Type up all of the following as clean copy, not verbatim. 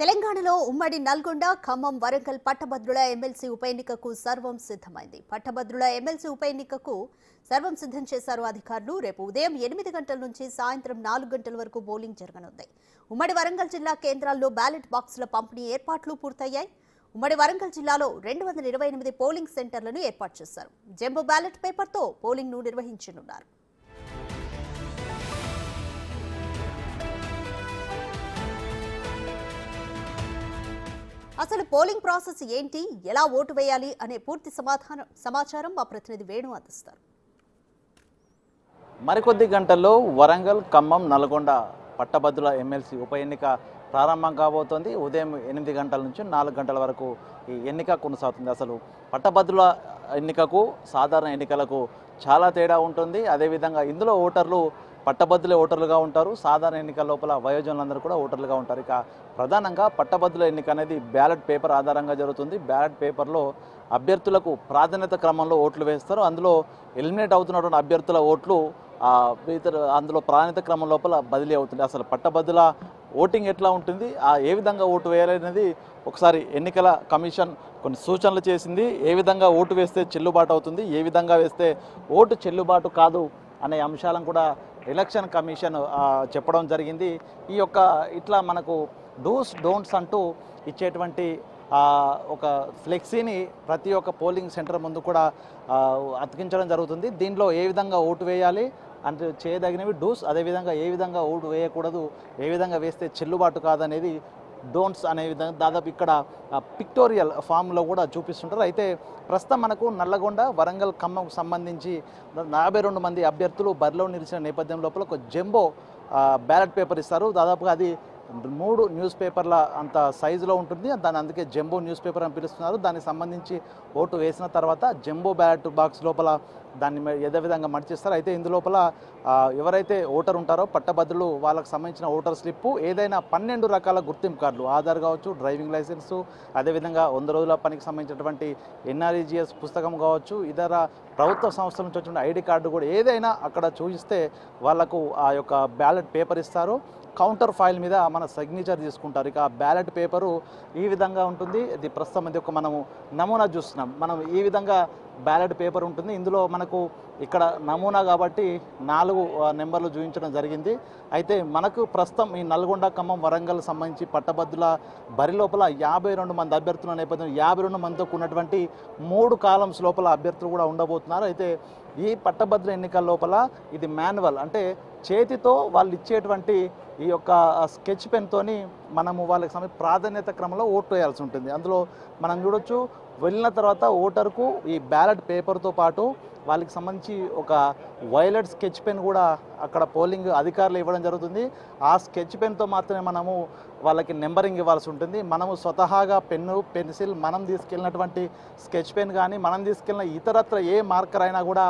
తెలంగాణలో ఉమ్మడి నల్గొండ, ఖమ్మం, వరంగల్ పట్టభద్రుల ఎమ్మెల్సీ ఉప ఎన్నికకు సర్వం సిద్ధమైంది. పట్టభద్రుల ఎమ్మెల్సీ ఉప ఎన్నికకు సర్వం సిద్ధం చేశారు అధికారులు. రేపు ఉదయం 8 గంటల నుంచి సాయంత్రం 4 గంటల వరకు పోలింగ్ జరగనుంది. ఉమ్మడి వరంగల్ జిల్లా కేంద్రాల్లో బ్యాలెట్ బాక్సుల పంపిణీ ఏర్పాట్లు పూర్తయ్యాయి. ఉమ్మడి వరంగల్ జిల్లాలో 228 పోలింగ్ సెంటర్లను ఏర్పాటు చేశారు. జంబో బ్యాలెట్ పేపర్తో పోలింగ్ ను నిర్వహించనున్నారు. అసలు పోలింగ్ ప్రాసెస్ ఏంటి, ఎలా ఓటు వేయాలి అనే పూర్తి సమాచారం మా ప్రతినిధి వేణు అందిస్తారు. మరికొద్ది గంటల్లో వరంగల్, ఖమ్మం, నల్గొండ పట్టభద్రుల ఎమ్మెల్సీ ఉప ఎన్నిక ప్రారంభం కాబోతోంది. ఉదయం 8 గంటల నుంచి 4 గంటల వరకు ఈ ఎన్నిక కొనసాగుతుంది. అసలు పట్టభద్రుల ఎన్నికకు సాధారణ ఎన్నికలకు చాలా తేడా ఉంటుంది. అదేవిధంగా ఇందులో ఓటర్లు పట్టభద్రులే ఓటర్లుగా ఉంటారు. సాధారణ ఎన్నికల లోపల వయోజనులందరూ కూడా ఓటర్లుగా ఉంటారు. ఇక ప్రధానంగా పట్టభద్రుల ఎన్నిక అనేది బ్యాలెట్ పేపర్ ఆధారంగా జరుగుతుంది. బ్యాలెట్ పేపర్లో అభ్యర్థులకు ప్రాధాన్యత క్రమంలో ఓట్లు వేస్తారు. అందులో ఎలిమినేట్ అవుతున్నటువంటి అభ్యర్థుల ఓట్లు అందులో ప్రాధాన్యత క్రమం లోపల బదిలీ అవుతుంది. అసలు పట్టభద్రుల ఓటింగ్ ఎట్లా ఉంటుంది, ఏ విధంగా ఓటు వేయాలనేది ఒకసారి ఎన్నికల కమిషన్ కొన్ని సూచనలు చేసింది. ఏ విధంగా ఓటు వేస్తే చెల్లుబాటు అవుతుంది, ఏ విధంగా వేస్తే ఓటు చెల్లుబాటు కాదు అనే అంశాలను కూడా ఎలక్షన్ కమిషన్ చెప్పడం జరిగింది. ఇట్లా మనకు డూస్ డోంట్స్ అంటూ ఇచ్చేటువంటి ఒక ఫ్లెక్సీని ప్రతి ఒక్క పోలింగ్ సెంటర్ ముందు కూడా అతికించడం జరుగుతుంది. దీనిలో ఏ విధంగా ఓటు వేయాలి అంటే చేయదగినవి డూస్, అదేవిధంగా ఏ విధంగా ఓటు వేయకూడదు, ఏ విధంగా వేస్తే చెల్లుబాటు కాదనేది డోంట్స్ అనే విధంగా దాదాపు ఇక్కడ పిక్టోరియల్ ఫామ్లో కూడా చూపిస్తుంటారు. అయితే ప్రస్తుతం మనకు నల్లగొండ, వరంగల్, ఖమ్మంకు సంబంధించి 42 మంది అభ్యర్థులు బరిలో నిలిచిన నేపథ్యం లోపల ఒక జంబో బ్యాలెట్ పేపర్ ఇస్తారు. దాదాపుగా అది 3 న్యూస్ పేపర్ల అంత సైజులో ఉంటుంది. దాన్ని అందుకే జంబో న్యూస్ పేపర్ అని పిలుస్తున్నారు. దానికి సంబంధించి ఓటు వేసిన తర్వాత జంబో బ్యాలెట్ బాక్స్ లోపల దాన్ని యథావిధంగా మడిచిస్తారు. అయితే ఇందులోపల ఎవరైతే ఓటర్ ఉంటారో పట్టభద్రులు వాళ్ళకి సంబంధించిన ఓటర్ స్లిప్పు, ఏదైనా 12 రకాల గుర్తింపు కార్డులు, ఆధార్ కావచ్చు, డ్రైవింగ్ లైసెన్సు, అదేవిధంగా 100 రోజుల పనికి సంబంధించినటువంటి ఎన్ఆర్ఈజీఎస్ పుస్తకం కావచ్చు, ఇతర ప్రభుత్వ సంస్థల నుంచి వచ్చిన ఐడి కార్డు కూడా ఏదైనా అక్కడ చూపిస్తే వాళ్లకు ఆ యొక్క బ్యాలెట్ పేపర్ ఇస్తారు. కౌంటర్ ఫైల్ మీద మన సిగ్నేచర్ తీసుకుంటారు. ఇక బ్యాలెట్ పేపరు ఈ విధంగా ఉంటుంది. ఇది ప్రస్తుతం అది ఒక మనము నమూనా చూస్తున్నాం. మనం ఈ విధంగా బ్యాలెట్ పేపర్ ఉంటుంది. ఇందులో మనకు ఇక్కడ నమూనా కాబట్టి 4 నెంబర్లు చూపించడం జరిగింది. అయితే మనకు ప్రస్తుతం ఈ నల్గొండ, ఖమ్మం, వరంగల్ సంబంధించి పట్టభద్రుల బరి లోపల 52 మంది అభ్యర్థుల నేపథ్యం 52 మందితో ఉన్నటువంటి 3 కాలమ్స్ లోపల అభ్యర్థులు కూడా ఉండబోతున్నారు. అయితే ఈ పట్టభద్రుల ఎన్నికల లోపల ఇది మాన్యువల్, అంటే చేతితో వాళ్ళు ఇచ్చేటువంటి ఈ యొక్క స్కెచ్ పెన్తోని మనము వాళ్ళకి ప్రాధాన్యత క్రమంలో ఓటు వేయాల్సి ఉంటుంది. అందులో మనం చూడొచ్చు, వెళ్ళిన తర్వాత ఓటర్కు ఈ బ్యాలెట్ పేపర్తో పాటు వాళ్ళకి సంబంధించి ఒక వైలెట్ స్కెచ్ పెన్ కూడా అక్కడ పోలింగ్ అధికారులు ఇవ్వడం జరుగుతుంది. ఆ స్కెచ్ పెన్తో మాత్రమే మనము వాళ్ళకి నెంబరింగ్ ఇవ్వాల్సి ఉంటుంది. మనము స్వతహాగా పెన్ను, పెన్సిల్, మనం తీసుకెళ్ళినటువంటి స్కెచ్ పెన్ కానీ మనం తీసుకెళ్ళిన ఇతరత్ర ఏ మార్కర్ అయినా కూడా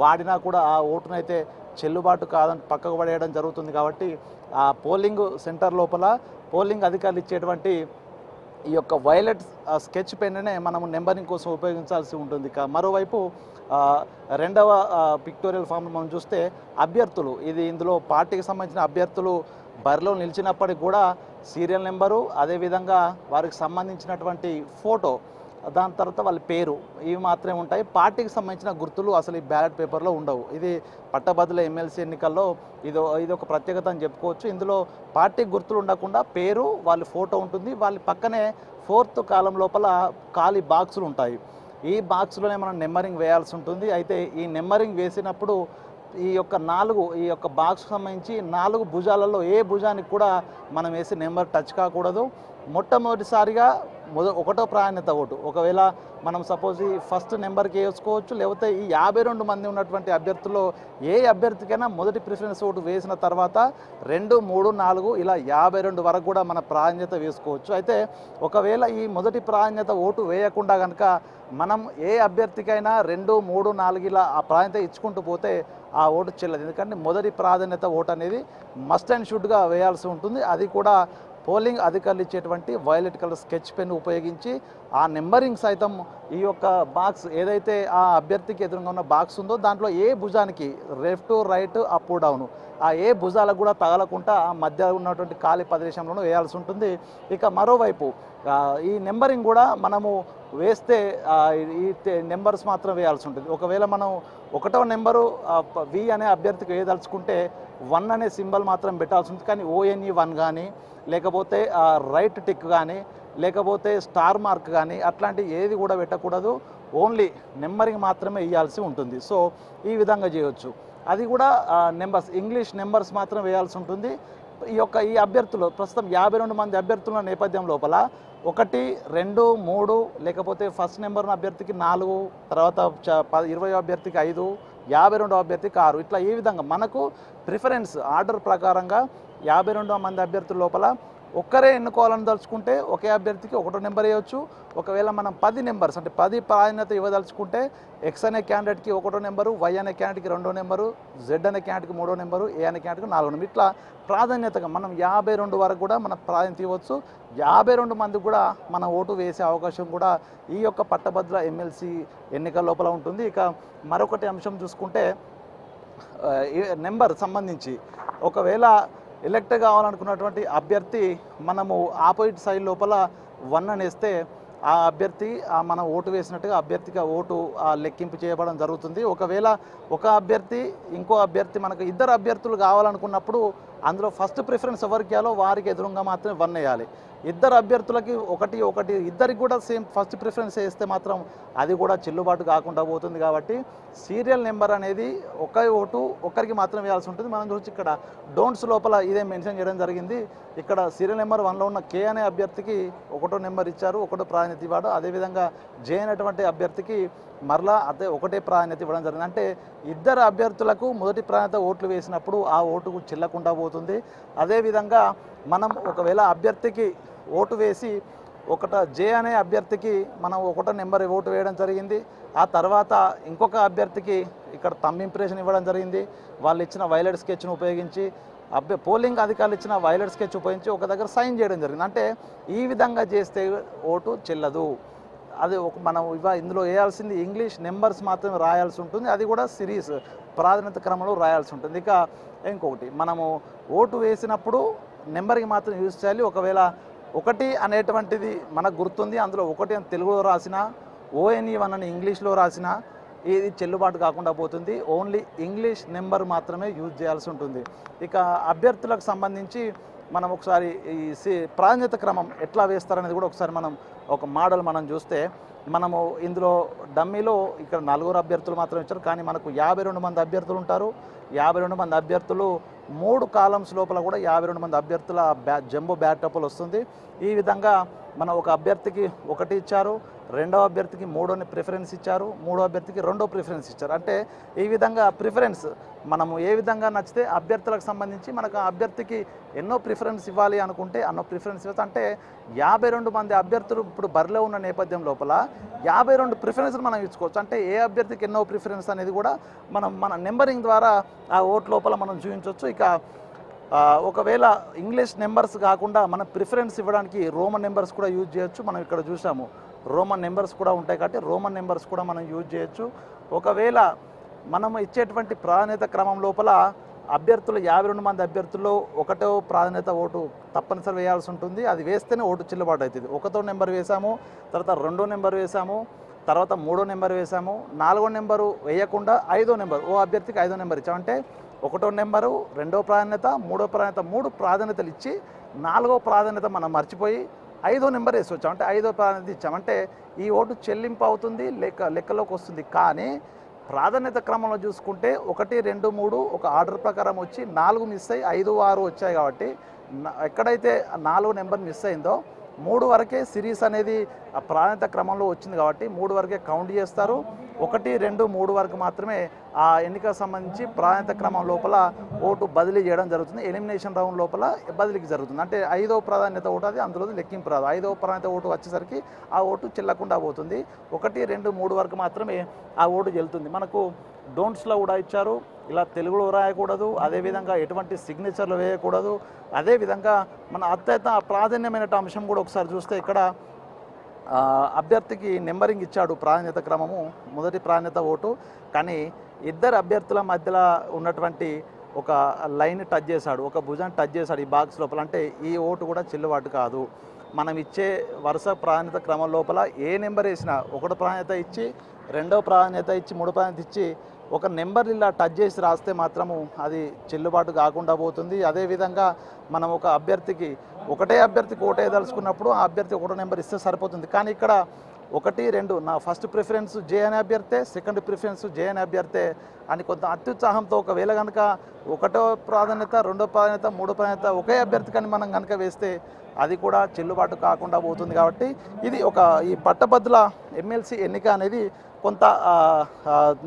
వాడినా కూడా ఆ ఓటునైతే చెల్లుబాటు కాదని పక్కకు పడేయడం జరుగుతుంది. కాబట్టి ఆ పోలింగ్ సెంటర్ లోపల పోలింగ్ అధికారులు ఇచ్చేటువంటి ఈ యొక్క వైలెట్ స్కెచ్ పెన్నే మనము నెంబరింగ్ కోసం ఉపయోగించాల్సి ఉంటుంది. మరోవైపు రెండవ పిక్టోరియల్ ఫామ్ మనం చూస్తే అభ్యర్థులు, ఇందులో పార్టీకి సంబంధించిన అభ్యర్థులు బరిలో నిలిచినప్పటికి కూడా సీరియల్ నెంబరు, అదేవిధంగా వారికి సంబంధించినటువంటి ఫోటో, దాని తర్వాత వాళ్ళ పేరు, ఇవి మాత్రమే ఉంటాయి. పార్టీకి సంబంధించిన గుర్తులు అసలు ఈ బ్యాలెట్ పేపర్లో ఉండవు. ఇది పట్టభద్రుల ఎమ్మెల్సీ ఎన్నికల్లో ఇది ఒక ప్రత్యేకత అని చెప్పుకోవచ్చు. ఇందులో పార్టీ గుర్తులు ఉండకుండా పేరు, వాళ్ళ ఫోటో ఉంటుంది. వాళ్ళ పక్కనే 4th కాలం లోపల ఖాళీ బాక్సులు ఉంటాయి. ఈ బాక్స్లోనే మనం నెంబరింగ్ వేయాల్సి ఉంటుంది. అయితే ఈ నెంబరింగ్ వేసినప్పుడు ఈ యొక్క బాక్స్కి సంబంధించి 4 భుజాలలో ఏ భుజానికి కూడా మనం వేసి నెంబర్ టచ్ కాకూడదు. మొట్టమొదటిసారిగా 1వ ప్రాధాన్యత ఓటు, ఒకవేళ మనం సపోజ్ ఈ ఫస్ట్ నెంబర్కి వేసుకోవచ్చు, లేకపోతే ఈ 52 మంది ఉన్నటువంటి అభ్యర్థుల్లో ఏ అభ్యర్థికైనా మొదటి ప్రిఫరెన్స్ ఓటు వేసిన తర్వాత 2, 3, 4 ఇలా 52 వరకు కూడా మన ప్రాధాన్యత వేసుకోవచ్చు. అయితే ఒకవేళ ఈ మొదటి ప్రాధాన్యత ఓటు వేయకుండా కనుక మనం ఏ అభ్యర్థికైనా 2, 3, 4 ఇలా ఆ ప్రాధాన్యత ఇచ్చుకుంటూ పోతే ఆ ఓటు చెల్లదు. ఎందుకంటే మొదటి ప్రాధాన్యత ఓటు అనేది మస్ట్ అండ్ షుడ్గా వేయాల్సి ఉంటుంది. అది కూడా పోలింగ్ అధికారులు ఇచ్చేటువంటి వైలెట్ కలర్ స్కెచ్ పెన్ ఉపయోగించి ఆ నెంబరింగ్ సైతం ఈ యొక్క బాక్స్ ఏదైతే ఆ అభ్యర్థికి ఎదురుగా ఉన్న బాక్స్ ఉందో దాంట్లో ఏ భుజానికి లెఫ్ట్, రైట్, అప్, డౌన్ ఆ ఏ భుజాలకు కూడా తగలకుండా ఆ మధ్య ఉన్నటువంటి ఖాళీ ప్రదేశంలోనూ వేయాల్సి ఉంటుంది. ఇక మరోవైపు ఈ నెంబరింగ్ కూడా మనము వేస్తే ఈ నెంబర్స్ మాత్రం వేయాల్సి ఉంటుంది. ఒకవేళ మనం 1వ నెంబరు వి అనే అభ్యర్థికి వేయదలుచుకుంటే 1 అనే సింబల్ మాత్రం పెట్టాల్సి ఉంటుంది. కానీ ONE 1 కానీ లేకపోతే రైట్ టిక్ కానీ లేకపోతే స్టార్ మార్క్ కానీ అట్లాంటి ఏది కూడా పెట్టకూడదు. ఓన్లీ నెంబరింగ్ మాత్రమే ఇవ్వాల్సి ఉంటుంది. సో ఈ విధంగా చేయవచ్చు. అది కూడా నెంబర్స్ ఇంగ్లీష్ నెంబర్స్ మాత్రం వేయాల్సి ఉంటుంది. ఈ అభ్యర్థులు ప్రస్తుతం 52 మంది అభ్యర్థుల నేపథ్యం లోపల 1, 2, 3 లేకపోతే ఫస్ట్ నెంబర్ అభ్యర్థికి 4, తర్వాత 20వ అభ్యర్థికి 5, 52వ అభ్యర్థికి 6, ఇట్లా ఈ విధంగా మనకు ప్రిఫరెన్స్ ఆర్డర్ ప్రకారంగా 52 మంది అభ్యర్థుల లోపల ఒక్కరే ఎన్నుకోవాలని తలుచుకుంటే ఒకే అభ్యర్థికి 1వ నెంబర్ వేయవచ్చు. ఒకవేళ మనం 10 నెంబర్స్ అంటే 10 ప్రాధాన్యత ఇవ్వదలుచుకుంటే X అనే క్యాండిడేట్కి 1వ నెంబరు, Y అనే క్యాండిడేట్కి 2వ నెంబరు, Z అనే క్యాండిడేట్కి 3వ నెంబరు, A అనే క్యాండిడేట్కి 4వ నెంబరు, ఇట్లా ప్రాధాన్యతగా మనం 52 వరకు కూడా మనం ప్రాధాన్యత ఇవ్వచ్చు. 52 మందికి కూడా మనం ఓటు వేసే అవకాశం కూడా ఈ యొక్క పట్టభద్రుల ఎమ్మెల్సీ ఎన్నికల లోపల ఉంటుంది. ఇక మరొకటి అంశం చూసుకుంటే నెంబర్ సంబంధించి ఒకవేళ ఎలక్ట్ కావాలనుకున్నటువంటి అభ్యర్థి మనము ఆపోజిట్ సైడ్ లోపల 1 అనేస్తే ఆ అభ్యర్థి మనం ఓటు వేసినట్టుగా అభ్యర్థిగా ఓటు లెక్కింపు చేయబడడం జరుగుతుంది. ఒకవేళ ఒక అభ్యర్థి ఇంకో అభ్యర్థి మనకు 2 అభ్యర్థులు కావాలనుకున్నప్పుడు అందులో ఫస్ట్ ప్రిఫరెన్స్ ఎవరికి ఇవ్వాలో వారికి ఎదురుగా మాత్రమే 1 వేయాలి. 2 అభ్యర్థులకి 1 ఇద్దరికి కూడా సేమ్ ఫస్ట్ ప్రిఫరెన్స్ వేస్తే మాత్రం అది కూడా చెల్లుబాటు కాకుండా పోతుంది. కాబట్టి సీరియల్ నెంబర్ అనేది ఒక ఓటు ఒక్కరికి మాత్రం వేయాల్సి ఉంటుంది. మనం చూసి ఇక్కడ డోంట్స్ లోపల ఇదే మెన్షన్ చేయడం జరిగింది. ఇక్కడ సీరియల్ నెంబర్ 1లో ఉన్న K అనే అభ్యర్థికి 1వ నెంబర్ ఇచ్చారు, 1వ ప్రాధాన్యత ఇవ్వడు. అదేవిధంగా J అనేటువంటి అభ్యర్థికి మరలా అదే 1టే ప్రాధాన్యత ఇవ్వడం జరిగింది. అంటే 2 అభ్యర్థులకు మొదటి ప్రాధాన్యత ఓట్లు వేసినప్పుడు ఆ ఓటుకు చెల్లకుండా పోతుంది. అదేవిధంగా మనం ఒకవేళ అభ్యర్థికి ఓటు వేసి J అనే అభ్యర్థికి మనం 1వ నెంబర్ ఓటు వేయడం జరిగింది. ఆ తర్వాత ఇంకొక అభ్యర్థికి ఇక్కడ థంబ్ ఇంప్రెషన్ ఇవ్వడం జరిగింది. వాళ్ళు ఇచ్చిన వైలెట్ స్కెచ్ను ఉపయోగించి పోలింగ్ అధికారులు ఇచ్చిన వైలెట్ స్కెచ్ ఉపయోగించి ఒక దగ్గర సైన్ చేయడం జరిగింది. అంటే ఈ విధంగా చేస్తే ఓటు చెల్లదు. అది మనం ఇందులో వేయాల్సింది ఇంగ్లీష్ నెంబర్స్ మాత్రమే రాయాల్సి ఉంటుంది. అది కూడా సిరీస్ ప్రాధాన్యత క్రమంలో రాయాల్సి ఉంటుంది. ఇక ఇంకొకటి మనము ఓటు వేసినప్పుడు నెంబర్కి మాత్రం యూజ్ చేయాలి. ఒకవేళ 1 అనేటువంటిది మనకు గుర్తుంది, అందులో 1 అని తెలుగులో రాసిన, ONE 1 అని ఇంగ్లీష్లో రాసిన ఇది చెల్లుబాటు కాకుండా పోతుంది. ఓన్లీ ఇంగ్లీష్ నెంబర్ మాత్రమే యూజ్ చేయాల్సి ఉంటుంది. ఇక అభ్యర్థులకు సంబంధించి మనం ఒకసారి ఈ ప్రాధాన్యత క్రమం ఎట్లా వేస్తారనేది కూడా ఒకసారి మనం ఒక మోడల్ మనం చూస్తే మనము ఇందులో డమ్మీలో ఇక్కడ 4 అభ్యర్థులు మాత్రం ఇచ్చారు. కానీ మనకు 52 మంది అభ్యర్థులు ఉంటారు. 52 మంది అభ్యర్థులు 3 కాలమ్స్ లోపల కూడా 52 మంది అభ్యర్థుల జంబో బ్యాటప్లు వస్తుంది. ఈ విధంగా మనం ఒక అభ్యర్థికి 1 ఇచ్చారు, 2వ అభ్యర్థికి 3ని ప్రిఫరెన్స్ ఇచ్చారు, 3వ అభ్యర్థికి 2వ ప్రిఫరెన్స్ ఇచ్చారు. అంటే ఈ విధంగా ప్రిఫరెన్స్ మనము ఏ విధంగా నచ్చితే అభ్యర్థులకు సంబంధించి మనకు ఆ అభ్యర్థికి ఎన్నో ప్రిఫరెన్స్ ఇవ్వాలి అనుకుంటే అన్నో ప్రిఫరెన్స్ ఇవ్వచ్చు. అంటే 52 మంది అభ్యర్థులు ఇప్పుడు బరిలో ఉన్న నేపథ్యం లోపల 52 ప్రిఫరెన్స్లు మనం ఇచ్చుకోవచ్చు. అంటే ఏ అభ్యర్థికి ఎన్నో ప్రిఫరెన్స్ అనేది కూడా మన నెంబరింగ్ ద్వారా ఆ ఓట్ లోపల మనం చూపించవచ్చు. ఇక ఒకవేళ ఇంగ్లీష్ నెంబర్స్ కాకుండా మనం ప్రిఫరెన్స్ ఇవ్వడానికి రోమన్ నెంబర్స్ కూడా యూజ్ చేయొచ్చు. మనం ఇక్కడ చూసాము రోమన్ నెంబర్స్ కూడా ఉంటాయి కాబట్టి రోమన్ నెంబర్స్ కూడా మనం యూజ్ చేయొచ్చు. ఒకవేళ మనము ఇచ్చేటువంటి ప్రాధాన్యత క్రమం లోపల అభ్యర్థులు 52 మంది అభ్యర్థుల్లో 1వ ప్రాధాన్యత ఓటు తప్పనిసరి వేయాల్సి ఉంటుంది. అది వేస్తేనే ఓటు చెల్లుబాటు అవుతుంది. 1వ నెంబర్ వేసాము, తర్వాత 2వ నెంబర్ వేసాము, తర్వాత 3వ నెంబర్ వేసాము, 4వ నెంబరు వేయకుండా 5వ నెంబర్ అభ్యర్థికి 5వ నెంబర్ ఇచ్చామంటే 1వ నెంబరు, 2వ ప్రాధాన్యత, 3వ ప్రాధాన్యత 3 ప్రాధాన్యతలు ఇచ్చి 4వ ప్రాధాన్యత మనం మర్చిపోయి 5వ నెంబర్ వేసి వచ్చాం. అంటే 5వ ప్రాధాన్యత ఇచ్చామంటే ఈ ఓటు చెల్లింపు అవుతుంది, లెక్కలోకి వస్తుంది. కానీ ప్రాధాన్యత క్రమంలో చూసుకుంటే 1, 2, 3 ఒక ఆర్డర్ ప్రకారం వచ్చి 4 మిస్ అయ్యి 5, 6 వచ్చాయి. కాబట్టి ఎక్కడైతే 4వ నెంబర్ మిస్ అయిందో 3 వరకే సిరీస్ అనేది ఆ ప్రాధాన్యత క్రమంలో వచ్చింది కాబట్టి 3 వరకే కౌంట్ చేస్తారు. 1, 2, 3 వరకు మాత్రమే ఆ ఎన్నికకు సంబంధించి ప్రాధాన్యత క్రమం లోపల ఓటు బదిలీ చేయడం జరుగుతుంది. ఎలిమినేషన్ రౌండ్ లోపల బదిలీకి జరుగుతుంది. అంటే 5వ ప్రాధాన్యత ఓటు అది అందులో లెక్కింపు రాదు. 5వ ప్రాధాన్యత ఓటు వచ్చేసరికి ఆ ఓటు చెల్లకుండా పోతుంది. 1, 2, 3 వరకు మాత్రమే ఆ ఓటు చెల్లుతుంది. మనకు డోంట్స్లో కూడా ఇచ్చారు, ఇలా తెలుగులో రాయకూడదు, అదేవిధంగా ఎటువంటి సిగ్నేచర్లు వేయకూడదు. అదేవిధంగా మన అత్యంత ప్రాధాన్యమైన అంశం కూడా ఒకసారి చూస్తే ఇక్కడ అభ్యర్థికి నెంబరింగ్ ఇచ్చాడు ప్రాధాన్యత క్రమము, మొదటి ప్రాధాన్యత ఓటు. కానీ 2 అభ్యర్థుల మధ్యలో ఉన్నటువంటి ఒక లైన్ టచ్ చేశాడు, ఒక భుజాన్ని టచ్ చేశాడు ఈ బాక్స్ లోపల, అంటే ఈ ఓటు కూడా చెల్లుబాటు కాదు. మనం ఇచ్చే వరుస ప్రాధాన్యత క్రమం లోపల ఏ నెంబర్ వేసినా, ఒకటో ప్రాధాన్యత ఇచ్చి, రెండో ప్రాధాన్యత ఇచ్చి, మూడో ప్రాధాన్యత ఇచ్చి ఒక నెంబర్ ఇలా టచ్ చేసి రాస్తే మాత్రము అది చెల్లుబాటు కాకుండా పోతుంది. అదేవిధంగా మనం ఒక అభ్యర్థికి ఒకటే అభ్యర్థికి ఓటేయదలుచుకున్నప్పుడు ఆ అభ్యర్థి ఒకటో నెంబర్ ఇస్తే సరిపోతుంది. కానీ ఇక్కడ 1, 2 నా ఫస్ట్ ప్రిఫరెన్స్ జే అనే అభ్యర్థే, సెకండ్ ప్రిఫరెన్స్ జే అనే అభ్యర్థే అని కొంత అత్యుత్సాహంతో ఒకవేళ కనుక ఒకటో ప్రాధాన్యత, రెండో ప్రాధాన్యత, మూడో ప్రాధాన్యత ఒకే అభ్యర్థి కానీ మనం కనుక వేస్తే అది కూడా చెల్లుబాటు కాకుండా పోతుంది. కాబట్టి ఇది ఈ పట్టభద్రుల ఎమ్మెల్సీ ఎన్నిక అనేది కొంత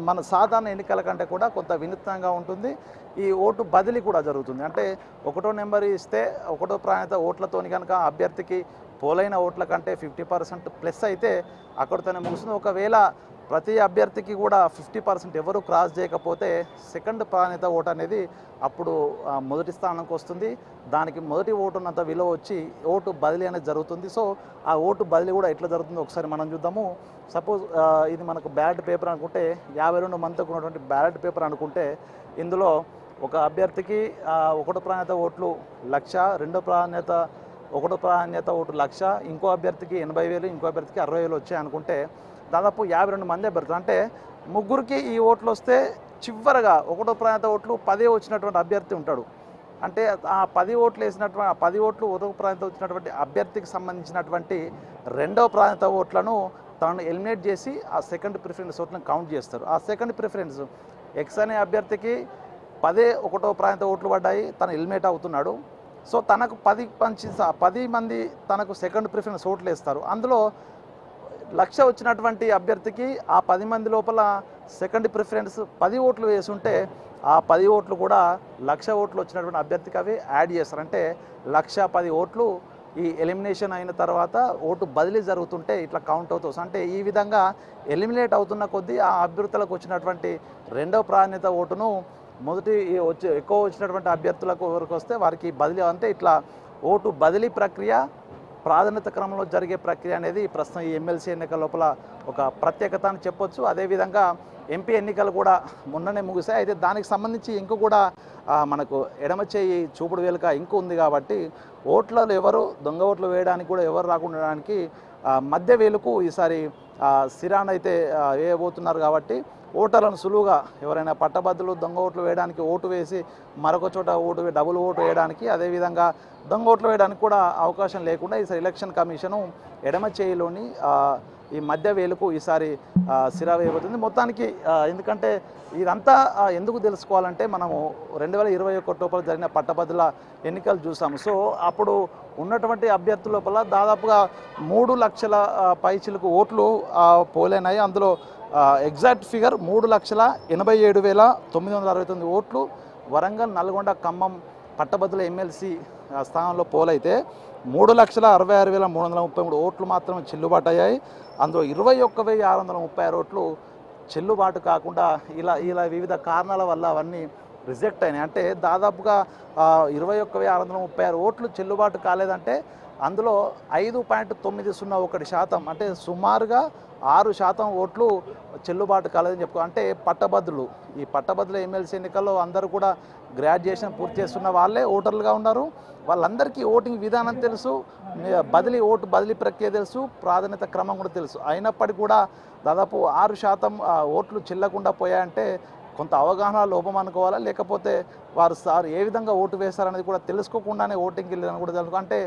మన సాధారణ ఎన్నికల కంటే కూడా కొంత వినూత్నంగా ఉంటుంది. ఈ ఓటు బదిలీ కూడా జరుగుతుంది. అంటే ఒకటో నెంబర్ ఇస్తే ఒకటో ప్రాధాన్యత ఓట్లతోని కనుక అభ్యర్థికి పోలైన ఓట్ల కంటే 50% ప్లస్ అయితే అక్కడితోనే ముగుస్తుంది. ఒకవేళ ప్రతి అభ్యర్థికి కూడా 50% ఎవరు క్రాస్ చేయకపోతే సెకండ్ ప్రాధాన్యత ఓటు అనేది అప్పుడు మొదటి స్థానానికి వస్తుంది. దానికి మొదటి ఓటు ఉన్నంత విలువ వచ్చి ఓటు బదిలీ అనేది జరుగుతుంది. సో ఆ ఓటు బదిలీ కూడా ఎట్లా జరుగుతుందో ఒకసారి మనం చూద్దాము. సపోజ్ ఇది మనకు బ్యాలెట్ పేపర్ అనుకుంటే 52 మందికి ఉన్నటువంటి బ్యాలెట్ పేపర్ అనుకుంటే ఇందులో ఒక అభ్యర్థికి ఒకటో ప్రాధాన్యత ఓట్లు 1,00,000, ఒకటో ప్రాధాన్యత ఓటు 1,00,000, ఇంకో అభ్యర్థికి 80,000, ఇంకో అభ్యర్థికి 60,000 వచ్చాయి అనుకుంటే దాదాపు 52 మంది అభ్యర్థులు. అంటే ముగ్గురికి ఈ ఓట్లు వస్తే చివరగా ఒకటో ప్రాధాన్యత ఓట్లు 10 వచ్చినటువంటి అభ్యర్థి ఉంటాడు. అంటే ఆ 10 ఓట్లు వేసినటువంటి 10 ఓట్లు ఒకటో ప్రాధాన్యత వచ్చినటువంటి అభ్యర్థికి సంబంధించినటువంటి రెండవ ప్రాధాన్యత ఓట్లను తనను ఎలిమినేట్ చేసి ఆ సెకండ్ ప్రిఫరెన్స్ ఓట్లను కౌంట్ చేస్తారు. ఆ సెకండ్ ప్రిఫరెన్స్ ఎక్స్ అనే అభ్యర్థికి 10 ఒకటో ప్రాధాన్యత ఓట్లు పడ్డాయి, తను ఎలిమినేట్ అవుతున్నాడు. సో తనకు 10 మంది తనకు సెకండ్ ప్రిఫరెన్స్ ఓట్లు వేస్తారు. అందులో 1,00,000 వచ్చినటువంటి అభ్యర్థికి ఆ 10 మంది లోపల సెకండ్ ప్రిఫరెన్స్ 10 ఓట్లు వేసుంటే ఆ 10 ఓట్లు కూడా 1,00,000 ఓట్లు వచ్చినటువంటి అభ్యర్థికి అవి యాడ్ చేస్తారు. అంటే 1,10,000 ఓట్లు ఈ ఎలిమినేషన్ అయిన తర్వాత ఓటు బదిలీ జరుగుతుంటే ఇట్లా కౌంట్ అవుతుంది. అంటే ఈ విధంగా ఎలిమినేట్ అవుతున్న కొద్దీ ఆ అభ్యర్థులకు వచ్చినటువంటి రెండవ ప్రాధాన్యత ఓటును మొదటి ఎక్కువ వచ్చినటువంటి అభ్యర్థులకు ఎవరికి వస్తే వారికి బదిలీ, అంటే ఇట్లా ఓటు బదిలీ ప్రక్రియ ప్రాధాన్యత క్రమంలో జరిగే ప్రక్రియ అనేది ప్రస్తుతం ఈ ఎమ్మెల్సీ ఎన్నికల లోపల ఒక ప్రత్యేకత అని చెప్పొచ్చు. అదేవిధంగా ఎంపీ ఎన్నికలు కూడా మొన్ననే ముగిశాయి. అయితే దానికి సంబంధించి ఇంకు కూడా మనకు ఎడమ చేయి చూపుడు వేలుక ఇంకు ఉంది కాబట్టి ఓట్లలో ఎవరు దొంగ ఓట్లు వేయడానికి కూడా ఎవరు రాకుండా మధ్య వేలుకు ఈసారి సిరాన్ అయితే వేయబోతున్నారు. కాబట్టి ఓటర్లను సులువుగా ఎవరైనా పట్టభద్రులు దొంగ ఓట్లు వేయడానికి ఓటు వేసి మరొక చోట డబుల్ ఓటు వేయడానికి, అదేవిధంగా దొంగ ఓట్లు వేయడానికి కూడా అవకాశం లేకుండా ఈసారి ఎలక్షన్ కమిషను ఎడమ చేయిలోని ఈ మధ్య వేలుకు ఈసారి సిరా వేయబోతుంది. మొత్తానికి ఎందుకంటే ఇదంతా ఎందుకు తెలుసుకోవాలంటే మనము 2021 లోపల జరిగిన పట్టభద్రుల ఎన్నికలు చూసాము. సో అప్పుడు ఉన్నటువంటి అభ్యర్థుల లోపల దాదాపుగా 3 లక్షల పైచిలకు ఓట్లు పోలైనాయి. అందులో ఎగ్జాక్ట్ ఫిగర్ 3,87,969 ఓట్లు వరంగల్, నల్గొండ, ఖమ్మం పట్టభద్రుల ఎమ్మెల్సీ స్థానంలో పోలైతే 3,66,333 ఓట్లు మాత్రం చెల్లుబాటు అయ్యాయి. అందులో 21,636 ఓట్లు చెల్లుబాటు కాకుండా ఇలా వివిధ కారణాల వల్ల అవన్నీ రిజెక్ట్ అయినాయి. అంటే దాదాపుగా 21,636 ఓట్లు చెల్లుబాటు కాలేదంటే అందులో 5.901% అంటే సుమారుగా 6% ఓట్లు చెల్లుబాటు కాలేదని చెప్పుకో. అంటే ఈ పట్టభద్రుల ఎమ్మెల్సీ ఎన్నికల్లో అందరూ కూడా గ్రాడ్యుయేషన్ పూర్తి చేస్తున్న వాళ్ళే ఓటర్లుగా ఉన్నారు. వాళ్ళందరికీ ఓటింగ్ విధానం తెలుసు, ఓటు బదిలీ ప్రక్రియ తెలుసు, ప్రాధాన్యత క్రమం కూడా తెలుసు. అయినప్పటికీ కూడా దాదాపు 6% ఓట్లు చెల్లకుండా పోయాయంటే కొంత అవగాహన లోపం అనుకోవాలా, లేకపోతే వారు ఏ విధంగా ఓటు వేస్తారనేది కూడా తెలుసుకోకుండానే ఓటింగ్కి వెళ్ళారని కూడా తెలుసు. అంటే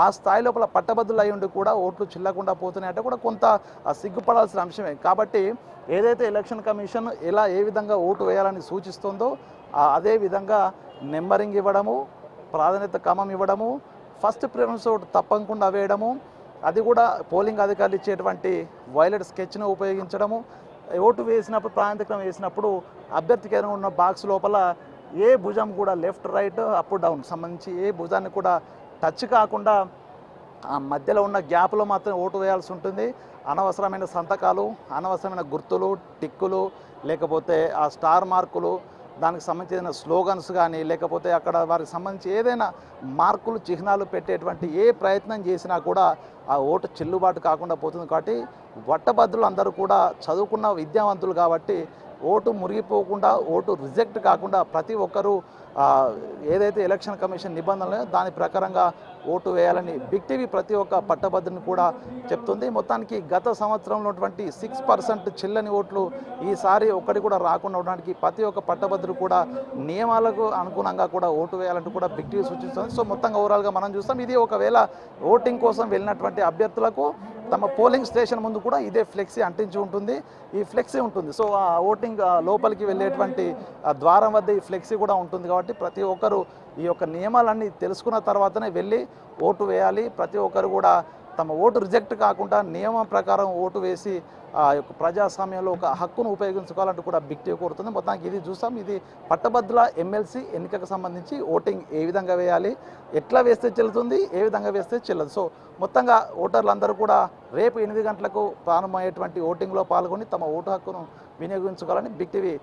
ఆ స్థాయి లోపల పట్టభద్రులు అయి ఉండి కూడా ఓట్లు చెల్లకుండా పోతున్నాయంటే కూడా కొంత సిగ్గుపడాల్సిన అంశమే. కాబట్టి ఏదైతే ఎలక్షన్ కమిషన్ ఏ విధంగా ఓటు వేయాలని సూచిస్తుందో అదే విధంగా నెంబరింగ్ ఇవ్వడము, ప్రాధాన్యత క్రమం ఇవ్వడము, ఫస్ట్ ప్రిఫరెన్స్ ఓటు తప్పకుండా వేయడము, అది కూడా పోలింగ్ అధికారులు ఇచ్చేటువంటి వైలెట్ స్కెచ్ను ఉపయోగించడము, ఓటు వేసినప్పుడు ప్రాధాన్యత క్రమం వేసినప్పుడు అభ్యర్థికి ఉన్న బాక్స్ లోపల ఏ భుజం కూడా లెఫ్ట్ రైట్ అప్ డౌన్ సంబంధించి ఏ భుజాన్ని కూడా టచ్ కాకుండా ఆ మధ్యలో ఉన్న గ్యాప్లో మాత్రం ఓటు వేయాల్సి ఉంటుంది. అనవసరమైన సంతకాలు, అనవసరమైన గుర్తులు, టిక్కులు, లేకపోతే ఆ స్టార్ మార్కులు, దానికి సంబంధించిన స్లోగన్స్ కానీ లేకపోతే అక్కడ వారికి సంబంధించి ఏదైనా మార్కులు చిహ్నాలు పెట్టేటువంటి ఏ ప్రయత్నం చేసినా కూడా ఆ ఓటు చెల్లుబాటు కాకుండా పోతుంది. కాబట్టి పట్టభద్రులు అందరూ కూడా చదువుకున్న విద్యావంతులు కాబట్టి ఓటు మురిగిపోకుండా, ఓటు రిజెక్ట్ కాకుండా ప్రతి ఒక్కరూ ఆ, ఏదైతే ఎలక్షన్ కమిషన్ నిబంధనలు దాని ప్రకారంగా ఓటు వేయాలని బిగ్ టీవీ ప్రతి ఒక్క పట్టభద్రుని కూడా చెప్తుంది. మొత్తానికి గత సంవత్సరంలో ఉన్నటువంటి 6% చెల్లని ఓట్లు ఈసారి ఒక్కటి కూడా రాకుండా ఉండడానికి ప్రతి ఒక్క పట్టభద్రుడు కూడా నియమాలకు అనుగుణంగా కూడా ఓటు వేయాలంటూ కూడా బిగ్ టీవీ సూచిస్తుంది. సో మొత్తంగా ఓవరాల్గా మనం చూస్తాం. ఇది ఒకవేళ ఓటింగ్ కోసం వెళ్ళినటువంటి అభ్యర్థులకు తమ పోలింగ్ స్టేషన్ ముందు కూడా ఇదే ఫ్లెక్సీ అంటించి ఉంటుంది. ఈ ఫ్లెక్సీ ఉంటుంది. సో ఆ ఓటింగ్ లోపలికి వెళ్ళేటువంటి ద్వారం వద్ద ఈ ఫ్లెక్సీ కూడా ఉంటుంది కాబట్టి ప్రతి ఒక్కరు ఈ యొక్క నియమాలన్నీ తెలుసుకున్న తర్వాతనే వెళ్ళి ఓటు వేయాలి. ప్రతి ఒక్కరు కూడా తమ ఓటు రిజెక్ట్ కాకుండా నియమం ప్రకారం ఓటు వేసి ఆ యొక్క ప్రజాస్వామ్యంలో ఒక హక్కును ఉపయోగించుకోవాలంటూ కూడా బిగ్ టీవీ కోరుతుంది. మొత్తానికి ఇది చూస్తాం. ఇది పట్టభద్రుల ఎమ్మెల్సీ ఎన్నికకు సంబంధించి ఓటింగ్ ఏ విధంగా వేయాలి, ఎట్లా వేస్తే చెల్లుతుంది, ఏ విధంగా వేస్తే చెల్లదు. సో మొత్తంగా ఓటర్లందరూ కూడా రేపు 8 గంటలకు ప్రారంభమయ్యేటువంటి ఓటింగ్లో పాల్గొని తమ ఓటు హక్కును వినియోగించుకోవాలని బిగ్ టీవీ